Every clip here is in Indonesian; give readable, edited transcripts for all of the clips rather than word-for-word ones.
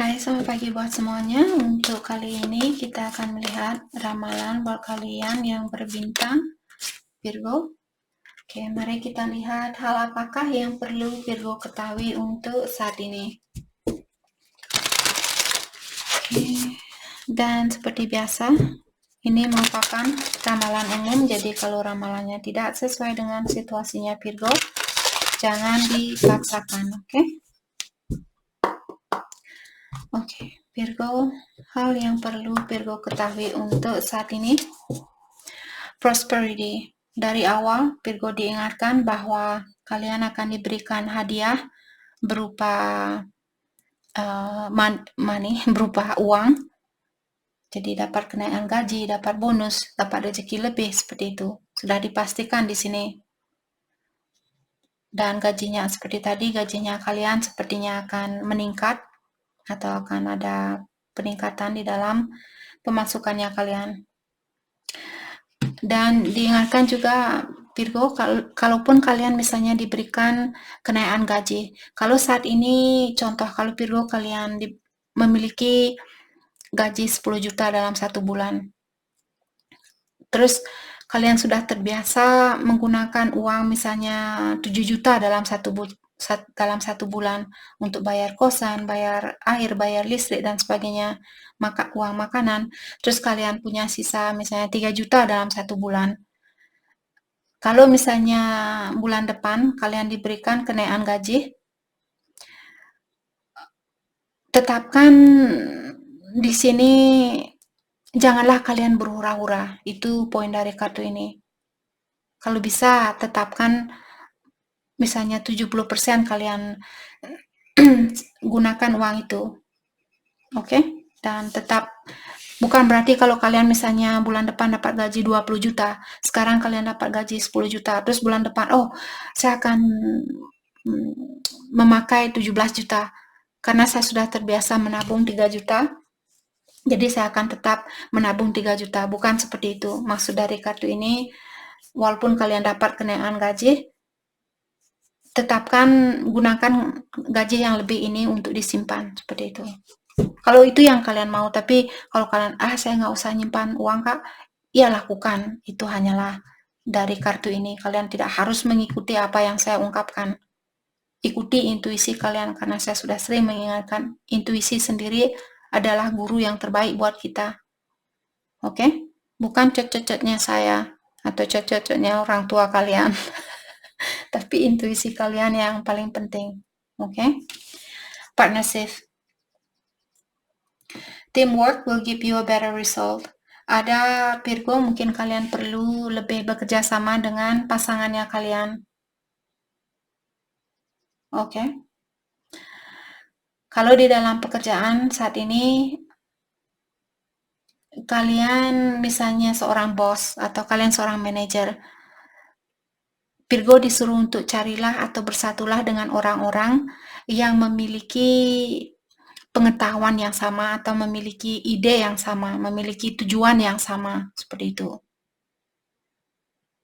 Hai, selamat pagi buat semuanya. Untuk kali ini kita akan melihat ramalan buat kalian yang berbintang Virgo. Oke, mari kita lihat hal apakah yang perlu Virgo ketahui untuk saat ini. Oke, dan seperti biasa, ini merupakan ramalan umum, jadi kalau ramalannya tidak sesuai dengan situasinya Virgo, jangan dipaksakan, oke? Oke, Virgo, hal yang perlu Virgo ketahui untuk saat ini, prosperity. Dari awal, Virgo diingatkan bahwa kalian akan diberikan hadiah berupa money, berupa uang. Jadi dapat kenaikan gaji, dapat bonus, dapat rezeki lebih, seperti itu. Sudah dipastikan di sini. Dan gajinya seperti tadi, gajinya kalian sepertinya akan meningkat atau akan ada peningkatan di dalam pemasukannya kalian. Dan diingatkan juga Virgo, kalaupun kalian misalnya diberikan kenaikan gaji, kalau saat ini contoh kalau Virgo kalian memiliki gaji 10 juta dalam 1 bulan, terus kalian sudah terbiasa menggunakan uang misalnya 7 juta dalam satu bulan untuk bayar kosan, bayar air, bayar listrik dan sebagainya, maka uang makanan, terus kalian punya sisa misalnya 3 juta dalam 1 bulan. Kalau misalnya bulan depan kalian diberikan kenaikan gaji, tetapkan di sini janganlah kalian berhura-hura. Itu poin dari kartu ini. Kalau bisa tetapkan misalnya 70% kalian gunakan uang itu. Oke? Dan tetap bukan berarti kalau kalian misalnya bulan depan dapat gaji 20 juta, sekarang kalian dapat gaji 10 juta, terus bulan depan, saya akan memakai 17 juta, karena saya sudah terbiasa menabung 3 juta, jadi saya akan tetap menabung 3 juta, bukan seperti itu. Maksud dari kartu ini, walaupun kalian dapat kenaikan gaji, tetapkan gunakan gaji yang lebih ini untuk disimpan, seperti itu. Kalau itu yang kalian mau, tapi kalau kalian, saya nggak usah nyimpan uang kak, ya lakukan. Itu hanyalah dari kartu ini. Kalian tidak harus mengikuti apa yang saya ungkapkan. Ikuti intuisi kalian, karena saya sudah sering mengingatkan, intuisi sendiri adalah guru yang terbaik buat kita. Oke? Bukan cocok-cocoknya saya atau cocok-cocoknya orang tua kalian. Tapi intuisi kalian yang paling penting. Oke? Partnership. Teamwork will give you a better result. Ada Virgo, mungkin kalian perlu lebih bekerja sama dengan pasangannya kalian. Oke? Kalau di dalam pekerjaan saat ini, kalian misalnya seorang bos atau kalian seorang manajer, Virgo disuruh untuk carilah atau bersatulah dengan orang-orang yang memiliki pengetahuan yang sama atau memiliki ide yang sama, memiliki tujuan yang sama, seperti itu.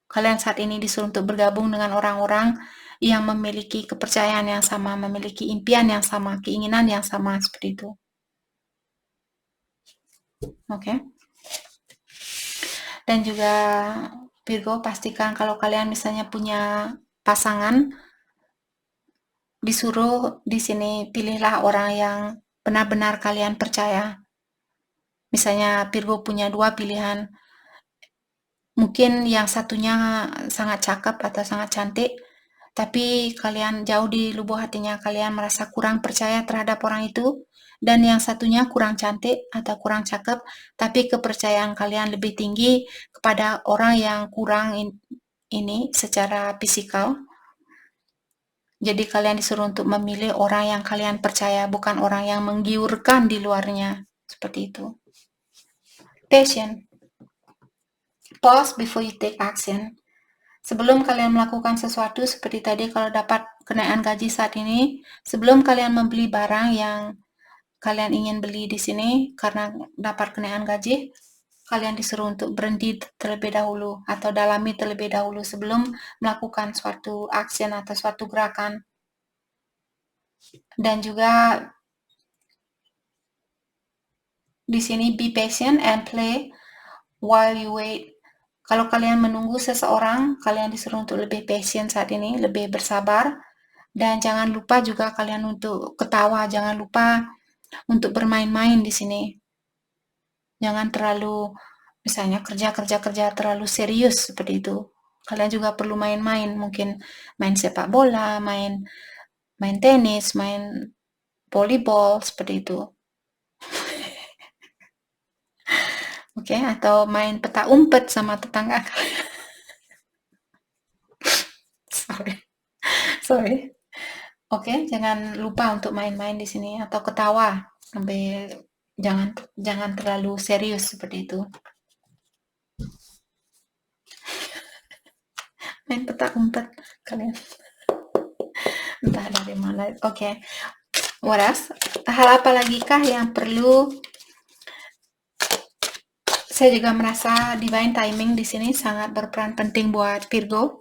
Kalian saat ini disuruh untuk bergabung dengan orang-orang yang memiliki kepercayaan yang sama, memiliki impian yang sama, keinginan yang sama, seperti itu. Oke? Dan juga Virgo, pastikan kalau kalian misalnya punya pasangan, disuruh di sini pilihlah orang yang benar-benar kalian percaya. Misalnya Virgo punya 2 pilihan. Mungkin yang satunya sangat cakep atau sangat cantik, tapi kalian jauh di lubuk hatinya kalian merasa kurang percaya terhadap orang itu, dan yang satunya kurang cantik atau kurang cakep, tapi kepercayaan kalian lebih tinggi kepada orang yang kurang ini secara fisikal. Jadi kalian disuruh untuk memilih orang yang kalian percaya, bukan orang yang menggiurkan di luarnya, seperti itu. Passion. Pause before you take action. Sebelum kalian melakukan sesuatu, seperti tadi kalau dapat kenaikan gaji saat ini, sebelum kalian membeli barang yang kalian ingin beli di sini karena dapat kenaikan gaji, kalian disuruh untuk berhenti terlebih dahulu atau dalami terlebih dahulu sebelum melakukan suatu action atau suatu gerakan. Dan juga Di sini be patient and play while you wait. Kalau kalian menunggu seseorang, kalian disuruh untuk lebih patient saat ini, lebih bersabar. Dan jangan lupa juga kalian untuk ketawa, jangan lupa untuk bermain-main di sini. Jangan terlalu, misalnya kerja terlalu serius seperti itu. Kalian juga perlu main-main, mungkin main sepak bola, main tenis, main volleyball, seperti itu. Oke, atau main petak umpet sama tetangga kalian. Sorry. Oke, jangan lupa untuk main-main di sini atau ketawa, sampai jangan terlalu serius seperti itu. Main petak umpet kalian. Entah dari mana. Oke. What else? Hal apa lagi kah yang perlu? Saya juga merasa divine timing di sini sangat berperan penting buat Virgo.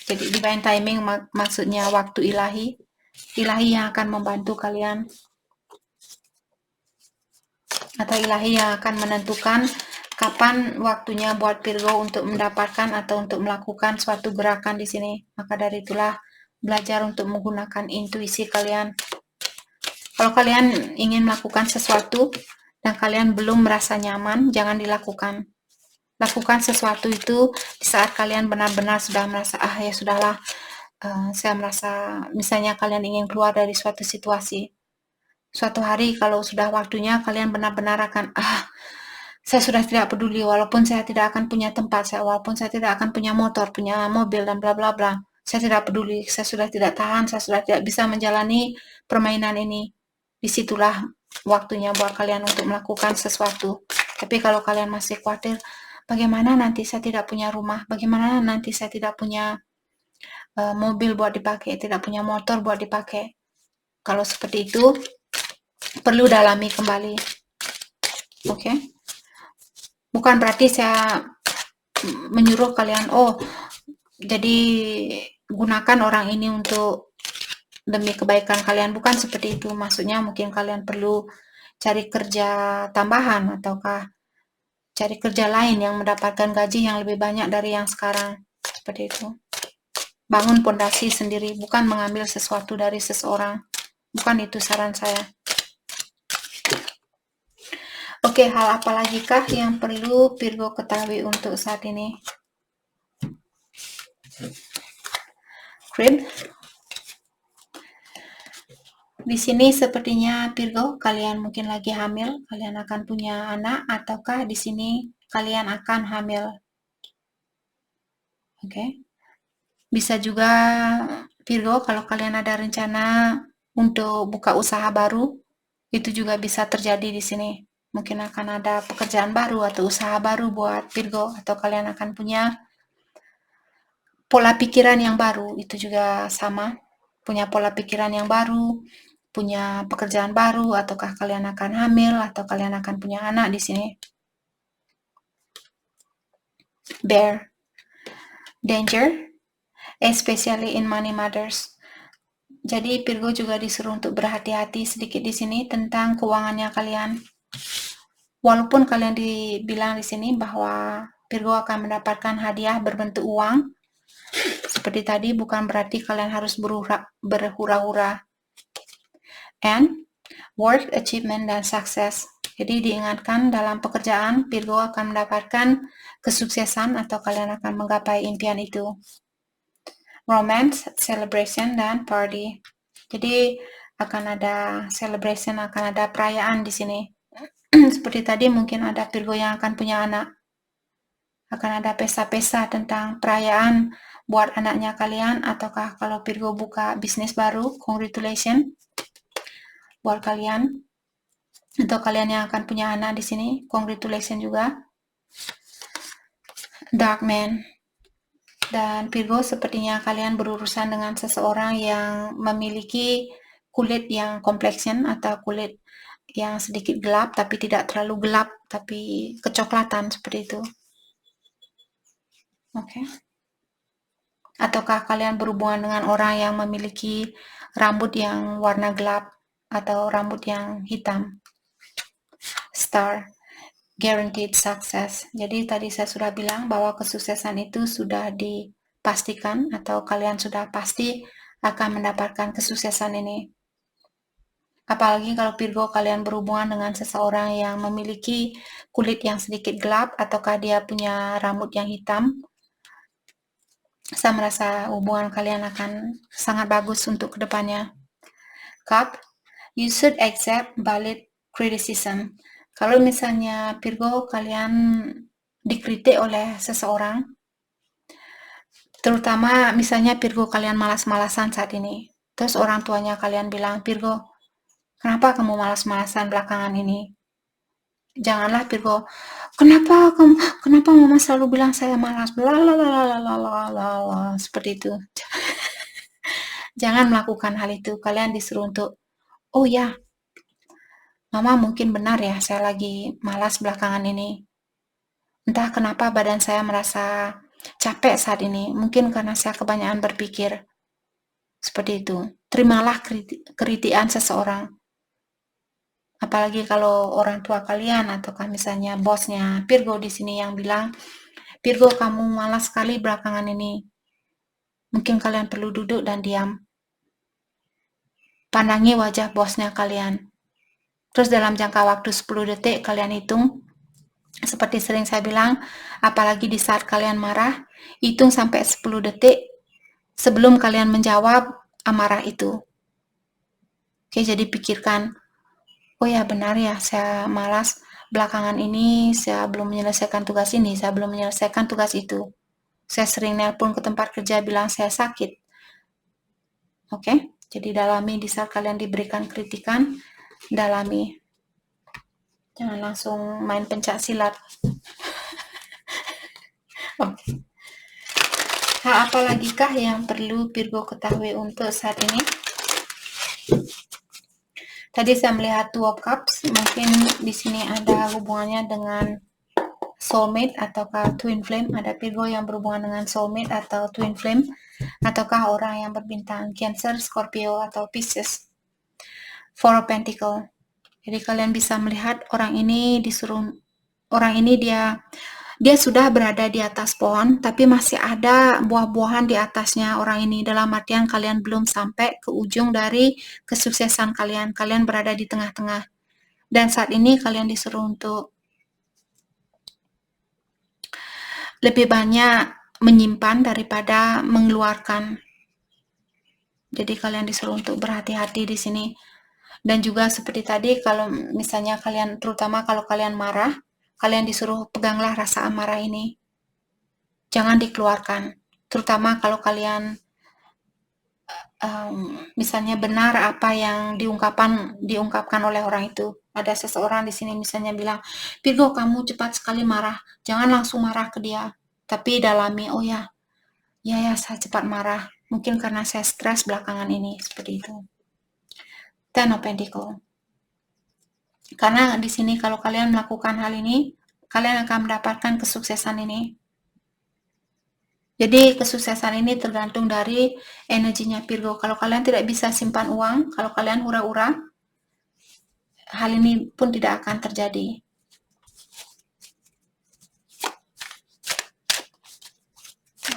Jadi divine timing maksudnya waktu ilahi. Ilahi yang akan membantu kalian. Atau ilahi yang akan menentukan kapan waktunya buat Virgo untuk mendapatkan atau untuk melakukan suatu gerakan di sini. Maka dari itulah belajar untuk menggunakan intuisi kalian. Kalau kalian ingin melakukan sesuatu dan kalian belum merasa nyaman, jangan dilakukan. Lakukan sesuatu itu di saat kalian benar-benar sudah merasa, ya sudahlah, saya merasa, misalnya kalian ingin keluar dari suatu situasi. Suatu hari kalau sudah waktunya, kalian benar-benar akan, saya sudah tidak peduli, walaupun saya tidak akan punya tempat, walaupun saya tidak akan punya motor, punya mobil, dan bla bla bla. Saya tidak peduli, saya sudah tidak tahan, saya sudah tidak bisa menjalani permainan ini. Disitulah waktunya buat kalian untuk melakukan sesuatu. Tapi kalau kalian masih khawatir, bagaimana nanti saya tidak punya rumah, bagaimana nanti saya tidak punya mobil buat dipakai, tidak punya motor buat dipakai. Kalau seperti itu, perlu dalami kembali. Oke? Bukan berarti saya menyuruh kalian, jadi gunakan orang ini untuk demi kebaikan kalian. Bukan seperti itu. Maksudnya mungkin kalian perlu cari kerja tambahan ataukah cari kerja lain yang mendapatkan gaji yang lebih banyak dari yang sekarang. Seperti itu. Bangun pondasi sendiri, bukan mengambil sesuatu dari seseorang. Bukan itu saran saya. Oke, hal apa lagi kah yang perlu Virgo ketahui untuk saat ini? Crib. Di sini sepertinya Virgo, kalian mungkin lagi hamil, kalian akan punya anak, ataukah di sini kalian akan hamil. Oke. Bisa juga Virgo, kalau kalian ada rencana untuk buka usaha baru, itu juga bisa terjadi di sini. Mungkin akan ada pekerjaan baru atau usaha baru buat Virgo, atau kalian akan punya pola pikiran yang baru, itu juga sama. Punya pola pikiran yang baru, punya pekerjaan baru, ataukah kalian akan hamil, atau kalian akan punya anak di sini. Bear. Danger, especially in money matters. Jadi Virgo juga disuruh untuk berhati-hati sedikit di sini tentang keuangannya kalian. Walaupun kalian dibilang di sini bahwa Virgo akan mendapatkan hadiah berbentuk uang, seperti tadi, bukan berarti kalian harus berhura-hura. And work, achievement, dan success. Jadi diingatkan dalam pekerjaan, Virgo akan mendapatkan kesuksesan atau kalian akan menggapai impian itu. Romance, celebration, dan party. Jadi akan ada celebration, akan ada perayaan di sini. Seperti tadi, mungkin ada Virgo yang akan punya anak. Akan ada pesta-pesta tentang perayaan buat anaknya kalian, ataukah kalau Virgo buka bisnis baru, congratulations buat kalian. Atau kalian yang akan punya anak di sini, congratulations juga. Dark Man. Dan Virgo, sepertinya kalian berurusan dengan seseorang yang memiliki kulit yang complexion atau kulit yang sedikit gelap, tapi tidak terlalu gelap, tapi kecoklatan seperti itu. Oke. Ataukah kalian berhubungan dengan orang yang memiliki rambut yang warna gelap atau rambut yang hitam? star, guaranteed success. Jadi tadi saya sudah bilang bahwa kesuksesan itu sudah dipastikan atau kalian sudah pasti akan mendapatkan kesuksesan ini. Apalagi kalau Virgo kalian berhubungan dengan seseorang yang memiliki kulit yang sedikit gelap ataukah dia punya rambut yang hitam. Saya merasa hubungan kalian akan sangat bagus untuk kedepannya. Cup, you should accept valid criticism. Kalau misalnya Virgo kalian dikritik oleh seseorang, terutama misalnya Virgo kalian malas-malasan saat ini, terus orang tuanya kalian bilang, Virgo, kenapa kamu malas-malasan belakangan ini? Janganlah Virgo, kenapa mama selalu bilang saya malas, seperti itu. Jangan melakukan hal itu. Kalian disuruh untuk, oh ya, mama mungkin benar ya, saya lagi malas belakangan ini. Entah kenapa badan saya merasa capek saat ini. Mungkin karena saya kebanyakan berpikir. Seperti itu. Terimalah kritikan seseorang. Apalagi kalau orang tua kalian ataukah misalnya bosnya Virgo di sini yang bilang, Virgo kamu malas sekali belakangan ini. Mungkin kalian perlu duduk dan diam. Pandangi wajah bosnya kalian. Terus dalam jangka waktu 10 detik kalian hitung. Seperti sering saya bilang, apalagi di saat kalian marah, hitung sampai 10 detik sebelum kalian menjawab amarah itu. Oke, jadi pikirkan, oh ya benar ya, saya malas belakangan ini, saya belum menyelesaikan tugas ini, saya belum menyelesaikan tugas itu. Saya sering nelpon ke tempat kerja bilang saya sakit. Oke, jadi dalami di saat kalian diberikan kritikan, dalami. Jangan langsung main pencak silat. Oke. Hal apa lagikah yang perlu Virgo ketahui untuk saat ini? Tadi saya melihat Two of Cups, mungkin di sini ada hubungannya dengan soulmate ataukah twin flame. Ada Virgo yang berhubungan dengan soulmate atau twin flame, ataukah orang yang berbintang Cancer, Scorpio, atau Pisces. Four of Pentacle. Jadi kalian bisa melihat orang ini dia sudah berada di atas pohon, tapi masih ada buah-buahan di atasnya orang ini. Dalam artian kalian belum sampai ke ujung dari kesuksesan kalian. Kalian berada di tengah-tengah. Dan saat ini kalian disuruh untuk lebih banyak menyimpan daripada mengeluarkan. Jadi kalian disuruh untuk berhati-hati di sini. Dan juga seperti tadi, kalau misalnya kalian, terutama kalau kalian marah, kalian disuruh peganglah rasa amarah ini. Jangan dikeluarkan. Terutama kalau kalian misalnya benar apa yang diungkapkan oleh orang itu. Ada seseorang di sini misalnya bilang, Virgo kamu cepat sekali marah. Jangan langsung marah ke dia. Tapi dalami, oh ya, ya saya cepat marah. Mungkin karena saya stres belakangan ini. Seperti itu. Ten of Pentacle. Karena di sini kalau kalian melakukan hal ini, kalian akan mendapatkan kesuksesan ini. Jadi kesuksesan ini tergantung dari energinya Virgo. Kalau kalian tidak bisa simpan uang, kalau kalian hura-hura, hal ini pun tidak akan terjadi.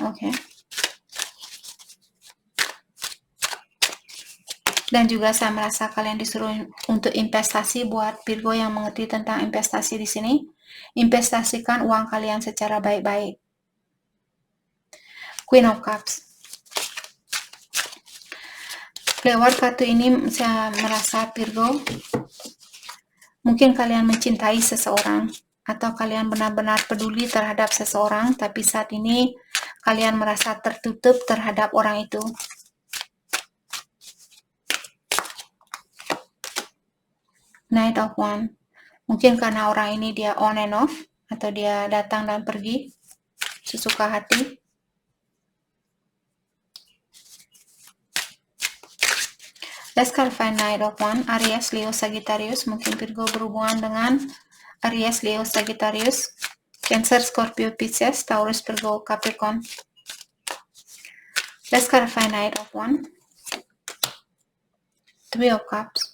Oke. Dan juga saya merasa kalian disuruh untuk investasi buat Virgo yang mengerti tentang investasi di sini. Investasikan uang kalian secara baik-baik. Queen of Cups. Lewat kartu ini saya merasa Virgo, mungkin kalian mencintai seseorang atau kalian benar-benar peduli terhadap seseorang, tapi saat ini kalian merasa tertutup terhadap orang itu. Knight of Wands. Mungkin karena orang ini dia on and off, atau dia datang dan pergi sesuka hati. Let's clarify Knight of Wands, Aries, Leo, Sagittarius. Mungkin Virgo berhubungan dengan Aries, Leo, Sagittarius, Cancer, Scorpio, Pisces, Taurus, Virgo, Capricorn. Let's clarify Knight of Wands. Three of Cups.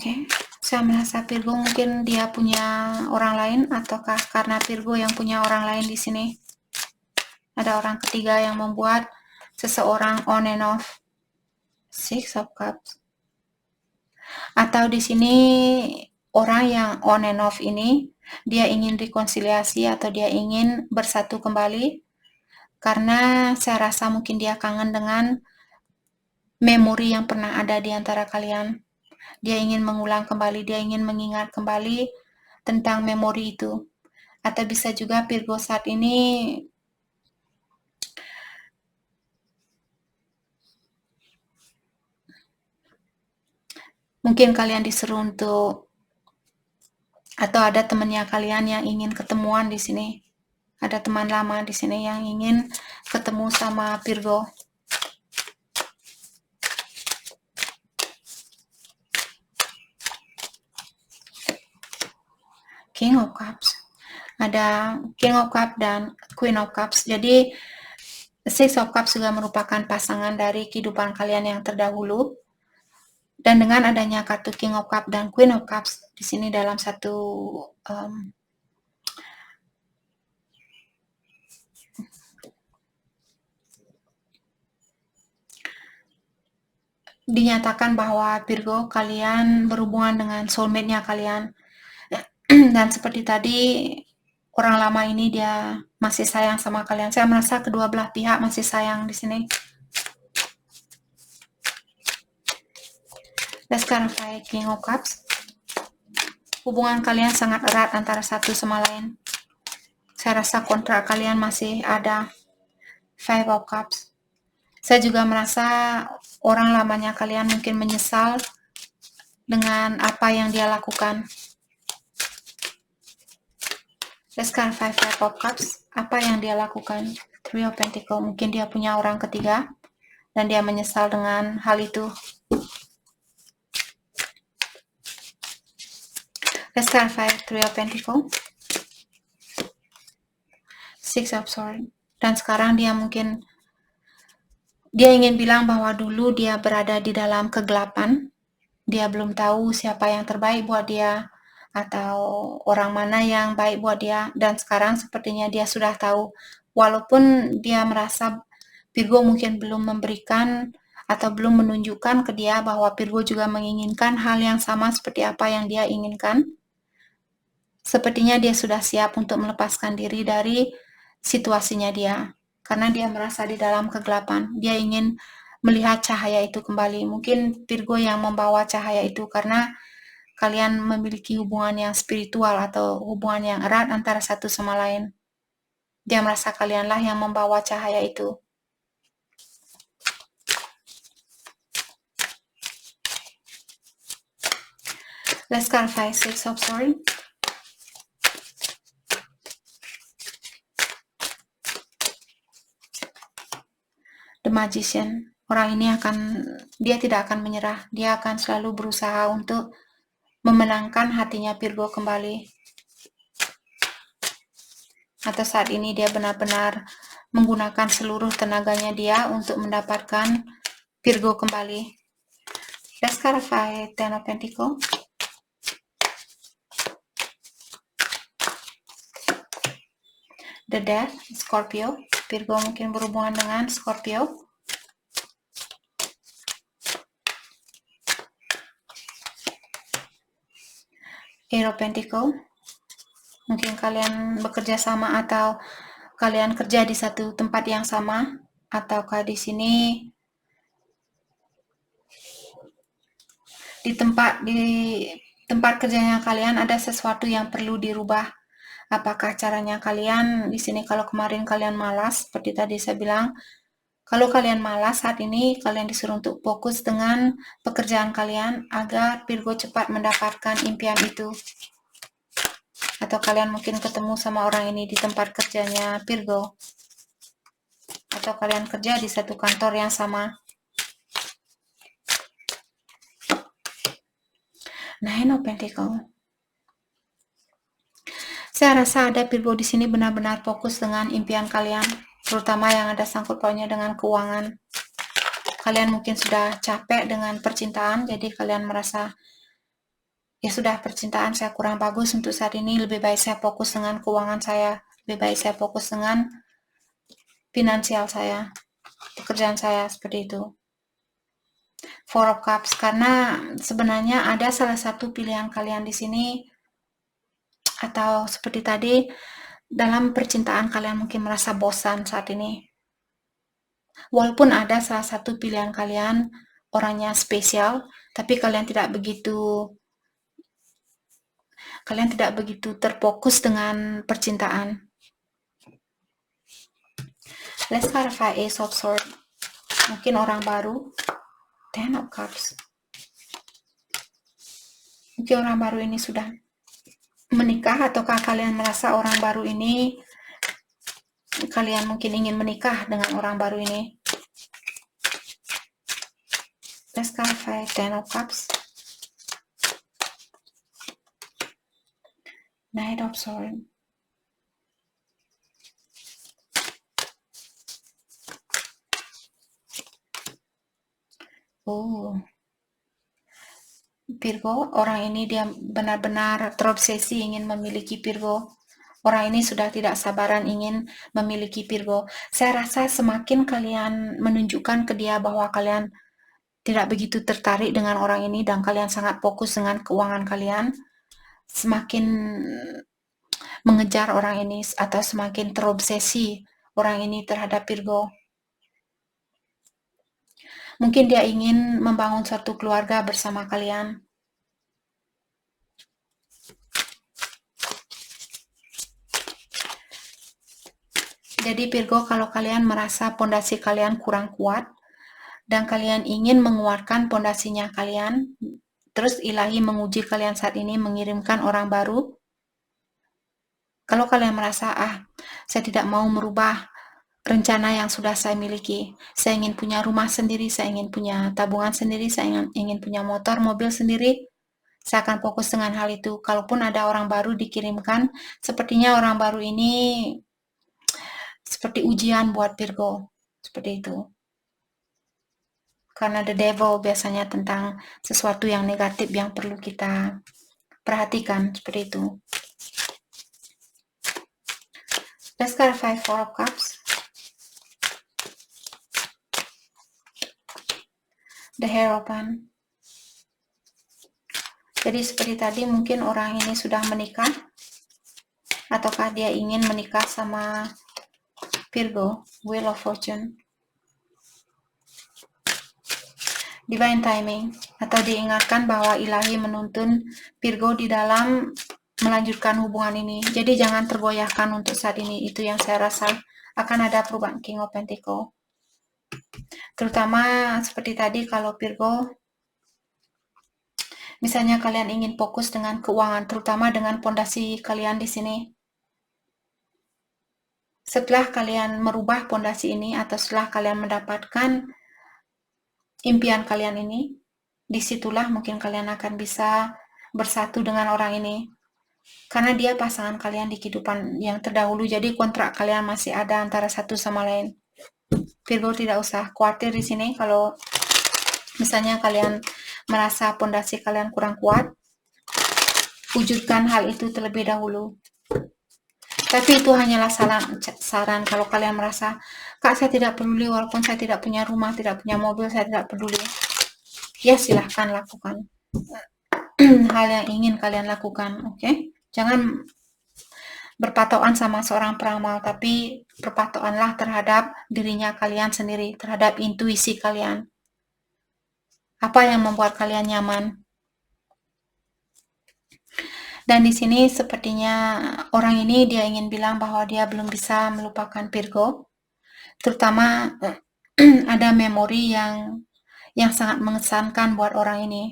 Oke, saya merasa Virgo mungkin dia punya orang lain, ataukah karena Virgo yang punya orang lain di sini? Ada orang ketiga yang membuat seseorang on and off. Six of Cups. Atau di sini orang yang on and off ini dia ingin rekonsiliasi atau dia ingin bersatu kembali karena saya rasa mungkin dia kangen dengan memori yang pernah ada di antara kalian. Dia ingin mengulang kembali, dia ingin mengingat kembali tentang memori itu. Atau bisa juga Virgo saat ini mungkin kalian disuruh untuk, atau ada temannya kalian yang ingin ketemuan di sini. Ada teman lama di sini yang ingin ketemu sama Virgo. King of Cups. Ada King of Cups dan Queen of Cups. Jadi Six of Cups juga merupakan pasangan dari kehidupan kalian yang terdahulu. Dan dengan adanya kartu King of Cups dan Queen of Cups di sini dalam satu dinyatakan bahwa Virgo kalian berhubungan dengan soulmate-nya kalian. Dan seperti tadi orang lama ini dia masih sayang sama kalian. Saya merasa kedua belah pihak masih sayang di sini. Let's clarify King of Cups. Hubungan kalian sangat erat antara satu sama lain. Saya rasa kontrak kalian masih ada. Five of Cups. Saya juga merasa orang lamanya kalian mungkin menyesal dengan apa yang dia lakukan. Let's clarify Five of Cups. Apa yang dia lakukan? Three of Pentacles. Mungkin dia punya orang ketiga dan dia menyesal dengan hal itu. Let's clarify Three of Pentacles. Six of Swords. Dan sekarang dia mungkin dia ingin bilang bahwa dulu dia berada di dalam kegelapan. Dia belum tahu siapa yang terbaik buat dia atau orang mana yang baik buat dia. Dan sekarang sepertinya dia sudah tahu. Walaupun dia merasa Virgo mungkin belum memberikan atau belum menunjukkan ke dia bahwa Virgo juga menginginkan hal yang sama seperti apa yang dia inginkan. Sepertinya dia sudah siap untuk melepaskan diri dari situasinya dia. Karena dia merasa di dalam kegelapan. Dia ingin melihat cahaya itu kembali. Mungkin Virgo yang membawa cahaya itu karena kalian memiliki hubungan yang spiritual atau hubungan yang erat antara satu sama lain. Dia merasa kalianlah yang membawa cahaya itu. Let's clarify Six of Swords. The Magician. Orang ini dia tidak akan menyerah. Dia akan selalu berusaha untuk memenangkan hatinya Virgo kembali. Atau saat ini dia benar-benar menggunakan seluruh tenaganya dia untuk mendapatkan Virgo kembali. Let's clarify Ten of Pentacles. The Death, Scorpio. Virgo mungkin berhubungan dengan Scorpio. Eight of Pentacles. Mungkin kalian bekerja sama atau kalian kerja di satu tempat yang sama, ataukah di sini di tempat kerjanya kalian ada sesuatu yang perlu dirubah. Apakah caranya kalian di sini? Kalau kemarin kalian malas, seperti tadi saya bilang, kalau kalian malas saat ini kalian disuruh untuk fokus dengan pekerjaan kalian agar Virgo cepat mendapatkan impian itu. Atau kalian mungkin ketemu sama orang ini di tempat kerjanya Virgo. Atau kalian kerja di satu kantor yang sama. Nine of Pentacles. Saya rasa ada Virgo di sini benar-benar fokus dengan impian kalian, terutama yang ada sangkut pautnya dengan keuangan. Kalian mungkin sudah capek dengan percintaan, jadi kalian merasa ya sudah, percintaan saya kurang bagus untuk saat ini, lebih baik saya fokus dengan keuangan saya, lebih baik saya fokus dengan finansial saya, pekerjaan saya, seperti itu. Four of Cups, karena sebenarnya ada salah satu pilihan kalian di sini, atau seperti tadi, dalam percintaan kalian mungkin merasa bosan saat ini. Walaupun ada salah satu pilihan kalian orangnya spesial, tapi kalian tidak begitu terfokus dengan percintaan. Let's clarify Ace of Swords. Mungkin orang baru. Ten of Cups. Mungkin orang baru ini sudah menikah, ataukah kalian merasa orang baru ini, kalian mungkin ingin menikah dengan orang baru ini. Let's clarify Ten of Cups. Knight of Swords. Oh, Virgo, orang ini dia benar-benar terobsesi ingin memiliki Virgo. Orang ini sudah tidak sabaran ingin memiliki Virgo. Saya rasa semakin kalian menunjukkan ke dia bahwa kalian tidak begitu tertarik dengan orang ini dan kalian sangat fokus dengan keuangan kalian, semakin mengejar orang ini atau semakin terobsesi orang ini terhadap Virgo. Mungkin dia ingin membangun suatu keluarga bersama kalian. Jadi Virgo, kalau kalian merasa pondasi kalian kurang kuat dan kalian ingin menguatkan pondasinya kalian, terus ilahi menguji kalian saat ini mengirimkan orang baru. Kalau kalian merasa, saya tidak mau merubah rencana yang sudah saya miliki. Saya ingin punya rumah sendiri, saya ingin punya tabungan sendiri, saya ingin punya motor, mobil sendiri. Saya akan fokus dengan hal itu. Kalaupun ada orang baru dikirimkan, sepertinya orang baru ini seperti ujian buat Virgo. Seperti itu. Karena the devil biasanya tentang sesuatu yang negatif yang perlu kita perhatikan. Seperti itu. Let's clarify Four of Cups. The Hierophant. Jadi seperti tadi, mungkin orang ini sudah menikah, ataukah dia ingin menikah sama Virgo. Wheel of Fortune. Divine Timing, atau diingatkan bahwa ilahi menuntun Virgo di dalam melanjutkan hubungan ini. Jadi jangan tergoyahkan untuk saat ini. Itu yang saya rasa akan ada perubahan. King of Pentacles. Terutama seperti tadi, kalau Virgo, misalnya kalian ingin fokus dengan keuangan, terutama dengan pondasi kalian di sini. Setelah kalian merubah pondasi ini, atau setelah kalian mendapatkan impian kalian ini, disitulah mungkin kalian akan bisa bersatu dengan orang ini. Karena dia pasangan kalian di kehidupan yang terdahulu, jadi kontrak kalian masih ada antara satu sama lain. Virgo tidak usah khawatir di sini kalau misalnya kalian merasa pondasi kalian kurang kuat. Wujudkan hal itu terlebih dahulu. Tapi itu hanyalah saran kalau kalian merasa, Kak, saya tidak peduli walaupun saya tidak punya rumah, tidak punya mobil, saya tidak peduli. Ya silahkan lakukan hal yang ingin kalian lakukan, oke? Jangan berpatokan sama seorang peramal, tapi berpatokanlah terhadap dirinya kalian sendiri, terhadap intuisi kalian. Apa yang membuat kalian nyaman? Dan di sini sepertinya orang ini dia ingin bilang bahwa dia belum bisa melupakan Virgo. Terutama ada memori yang sangat mengesankan buat orang ini.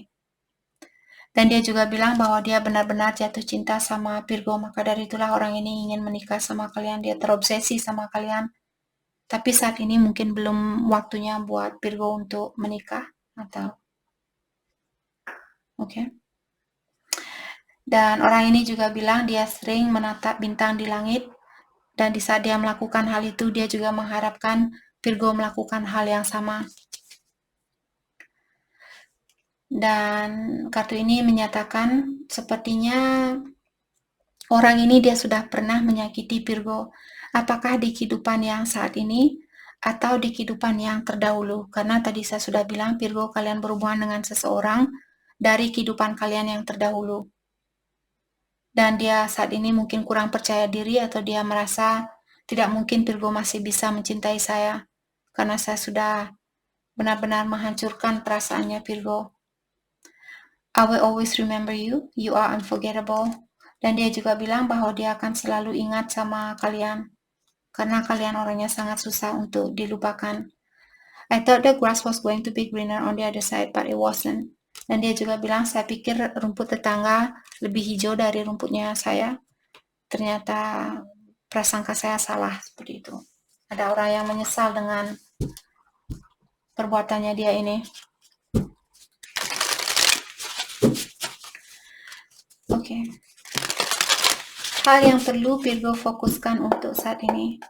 Dan dia juga bilang bahwa dia benar-benar jatuh cinta sama Virgo, maka dari itulah orang ini ingin menikah sama kalian, dia terobsesi sama kalian. Tapi saat ini mungkin belum waktunya buat Virgo untuk menikah, atau oke. Dan orang ini juga bilang dia sering menatap bintang di langit, dan di saat dia melakukan hal itu, dia juga mengharapkan Virgo melakukan hal yang sama. Dan kartu ini menyatakan sepertinya orang ini dia sudah pernah menyakiti Virgo. Apakah di kehidupan yang saat ini atau di kehidupan yang terdahulu? Karena tadi saya sudah bilang Virgo kalian berhubungan dengan seseorang dari kehidupan kalian yang terdahulu. Dan dia saat ini mungkin kurang percaya diri atau dia merasa tidak mungkin Virgo masih bisa mencintai saya. Karena saya sudah benar-benar menghancurkan perasaannya Virgo. I will always remember you, you are unforgettable. Dan dia juga bilang bahwa dia akan selalu ingat sama kalian. Karena kalian orangnya sangat susah untuk dilupakan. I thought the grass was going to be greener on the other side, but it wasn't. Dan dia juga bilang, saya pikir rumput tetangga lebih hijau dari rumputnya saya. Ternyata prasangka saya salah, seperti itu. Ada orang yang menyesal dengan perbuatannya dia ini. Oke. Hal yang perlu Virgo fokuskan untuk saat ini.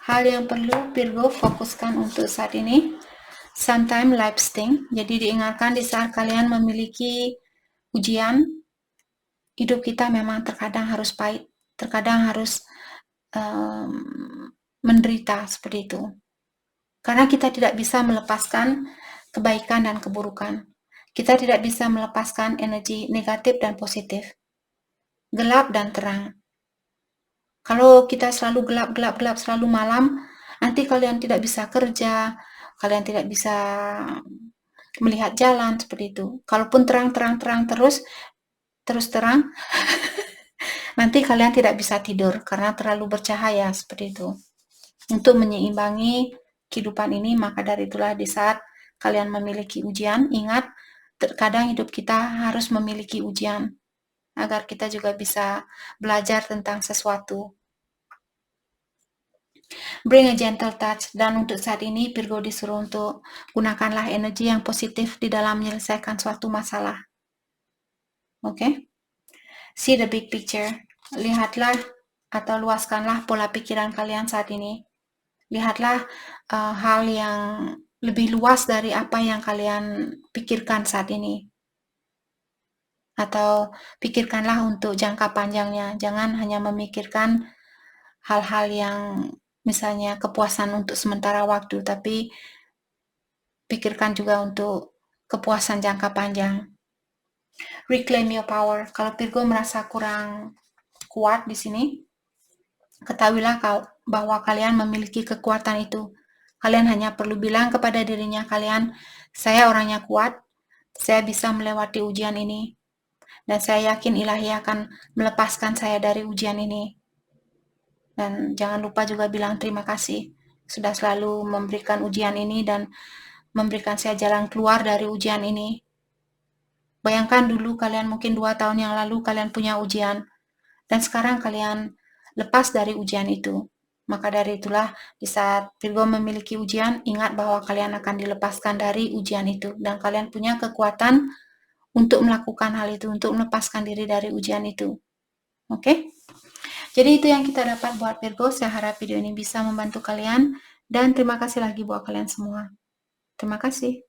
Hal yang perlu Virgo fokuskan untuk saat ini. Sometimes life sting. Jadi diingatkan di saat kalian memiliki ujian, hidup kita memang terkadang harus pahit, terkadang harus menderita seperti itu. Karena kita tidak bisa melepaskan kebaikan dan keburukan. Kita tidak bisa melepaskan energi negatif dan positif. Gelap dan terang. Kalau kita selalu gelap, selalu malam, nanti kalian tidak bisa kerja, kalian tidak bisa melihat jalan seperti itu. Kalaupun terang terus terang, nanti kalian tidak bisa tidur karena terlalu bercahaya seperti itu. Untuk menyeimbangi kehidupan ini, maka dari itulah di saat kalian memiliki ujian, ingat, terkadang hidup kita harus memiliki ujian agar kita juga bisa belajar tentang sesuatu. Bring a gentle touch, dan untuk saat ini Virgo disuruh untuk gunakanlah energi yang positif di dalam menyelesaikan suatu masalah. Oke? See the big picture. Lihatlah atau luaskanlah pola pikiran kalian saat ini. Lihatlah hal yang lebih luas dari apa yang kalian pikirkan saat ini. Atau pikirkanlah untuk jangka panjangnya. Jangan hanya memikirkan hal-hal yang misalnya kepuasan untuk sementara waktu, tapi pikirkan juga untuk kepuasan jangka panjang. Reclaim your power. Kalau Virgo merasa kurang kuat di sini, ketahuilah bahwa kalian memiliki kekuatan itu. Kalian hanya perlu bilang kepada dirinya kalian, saya orangnya kuat, saya bisa melewati ujian ini, dan saya yakin ilahi akan melepaskan saya dari ujian ini. Dan jangan lupa juga bilang terima kasih, sudah selalu memberikan ujian ini dan memberikan saya jalan keluar dari ujian ini. Bayangkan dulu kalian mungkin 2 tahun yang lalu kalian punya ujian, dan sekarang kalian lepas dari ujian itu. Maka dari itulah di saat Virgo memiliki ujian, ingat bahwa kalian akan dilepaskan dari ujian itu. Dan kalian punya kekuatan untuk melakukan hal itu, untuk melepaskan diri dari ujian itu. Oke? Jadi itu yang kita dapat buat Virgo. Saya harap video ini bisa membantu kalian. Dan terima kasih lagi buat kalian semua. Terima kasih.